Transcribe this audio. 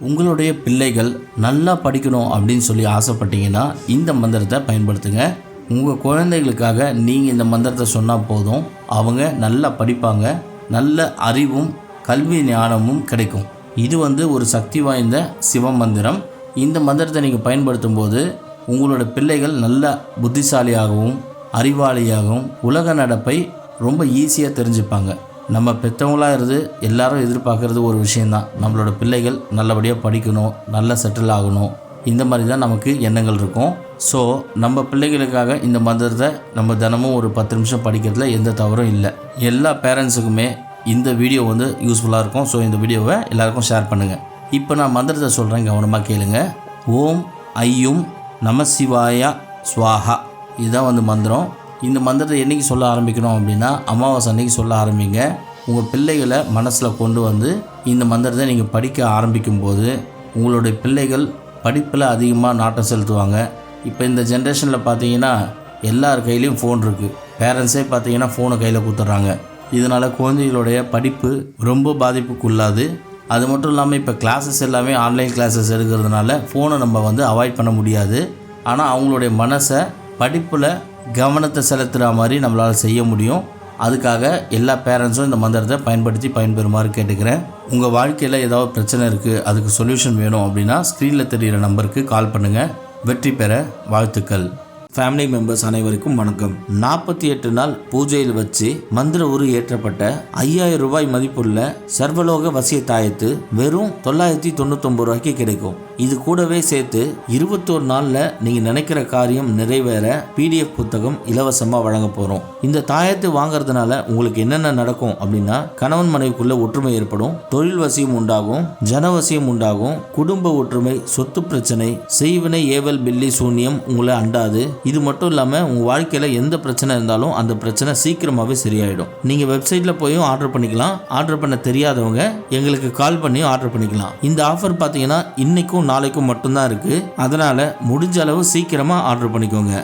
உங்களுடைய பிள்ளைகள் நல்லா படிக்கணும் அப்படின்னு சொல்லி ஆசைப்பட்டீங்கன்னா இந்த மந்திரத்தை பயன்படுத்துங்க. உங்கள் குழந்தைகளுக்காக நீங்கள் இந்த மந்திரத்தை சொன்னால் போதும், அவங்க நல்லா படிப்பாங்க, நல்ல அறிவும் கல்வி ஞானமும் கிடைக்கும். இது ஒரு சக்தி வாய்ந்த சிவ மந்திரம். இந்த மந்திரத்தை நீங்கள் பயன்படுத்தும் போது உங்களோட பிள்ளைகள் நல்ல புத்திசாலியாகவும் அறிவாளியாகவும் உலக நடப்பை ரொம்ப ஈஸியாக தெரிஞ்சுப்பாங்க. நம்ம பெற்றவங்களாக இருந்து எல்லாரும் எதிர்பார்க்குறது ஒரு விஷயந்தான், நம்மளோட பிள்ளைகள் நல்லபடியாக படிக்கணும், நல்லா செட்டில் ஆகணும். இந்த மாதிரி தான் நமக்கு எண்ணங்கள் இருக்கும். ஸோ நம்ம பிள்ளைகளுக்காக இந்த மந்திரத்தை நம்ம தினமும் ஒரு 10 நிமிஷம் படிக்கிறதுல எந்த தவறும் இல்லை. எல்லா பேரண்ட்ஸுக்குமே இந்த வீடியோ யூஸ்ஃபுல்லாக இருக்கும். ஸோ இந்த வீடியோவை எல்லாருக்கும் ஷேர் பண்ணுங்கள். இப்போ நான் மந்திரத்தை சொல்கிறேன், கவனமாக கேளுங்க. ஓம் ஐயும் நம சிவாயா ஸ்வாஹா. இதுதான் மந்திரம். இந்த மந்திரத்தை என்றைக்கு சொல்ல ஆரம்பிக்கணும் அப்படின்னா, அமாவாசை அன்றைக்கி சொல்ல ஆரம்பிங்க. உங்கள் பிள்ளைகளை மனசில் கொண்டு இந்த மந்திரத்தை நீங்கள் படிக்க ஆரம்பிக்கும்போது உங்களுடைய பிள்ளைகள் படிப்பில் அதிகமாக நாட்டம் செலுத்துவாங்க. இப்போ இந்த ஜென்ரேஷனில் பார்த்தீங்கன்னா எல்லார் கையிலையும் ஃபோன் இருக்குது. பேரண்ட்ஸே பார்த்தீங்கன்னா ஃபோனை கையில் கொடுத்துட்றாங்க. இதனால் குழந்தைகளுடைய படிப்பு ரொம்ப பாதிப்புக்குள்ளாது. அது மட்டும் இல்லாமல் இப்போ கிளாஸஸ் எல்லாமே ஆன்லைன் கிளாஸஸ் எடுக்கிறதுனால ஃபோனை நம்ம அவாய்ட் பண்ண முடியாது. ஆனால் அவங்களுடைய மனசை படிப்பில் கவனத்தை செலுத்துகிற மாதிரி நம்மளால் செய்ய முடியும். அதுக்காக எல்லா பேரண்ட்ஸும் இந்த மந்திரத்தை பயன்படுத்தி பயன்பெறுமாறு கேட்டுக்கிறேன். உங்கள் வாழ்க்கையில் ஏதாவது பிரச்சனை இருக்குது, அதுக்கு சொல்யூஷன் வேணும் அப்படின்னா ஸ்க்ரீனில் தெரிகிற நம்பருக்கு கால் பண்ணுங்கள். வெற்றி பெற வாழ்த்துக்கள். ஃபேமிலி மெம்பர்ஸ் அனைவருக்கும் வணக்கம். 48 நாள் பூஜையில் வச்சு மந்திர உரு ஏற்றப்பட்ட 5000 ரூபாய் மதிப்புள்ள சர்வலோக வசிய தாயத்து வெறும் 999 ரூபாய்க்கு கிடைக்கும். இது கூடவே சேர்த்து 21 நாளில் நீங்கள் நினைக்கிற காரியம் நிறைவேற PDF புத்தகம் இலவசமாக வழங்க போகிறோம். இந்த தாயத்தை வாங்கிறதுனால உங்களுக்கு என்னென்ன நடக்கும் அப்படின்னா, கணவன் மனைவிக்குள்ள ஒற்றுமை ஏற்படும், தொழில் வசியம் உண்டாகும், ஜனவசியம் உண்டாகும், குடும்ப ஒற்றுமை, சொத்து பிரச்சனை, செய்வினை ஏவல் பில்லி சூன்யம் உங்களை அண்டாது. இது மட்டும் இல்லாமல் உங்கள் வாழ்க்கையில் எந்த பிரச்சனை இருந்தாலும் அந்த பிரச்சனை சீக்கிரமாகவே சரியாயிடும். நீங்கள் வெப்சைட்டில் போயும் ஆர்டர் பண்ணிக்கலாம். ஆர்டர் பண்ண தெரியாதவங்க எங்களுக்கு கால் பண்ணியும் ஆர்டர் பண்ணிக்கலாம். இந்த ஆஃபர் பார்த்தீங்கன்னா இன்னைக்கும் நாளைக்கும் மட்டும்தான் இருக்குது. அதனால் முடிஞ்ச அளவு சீக்கிரமாக ஆர்டர் பண்ணிக்கோங்க.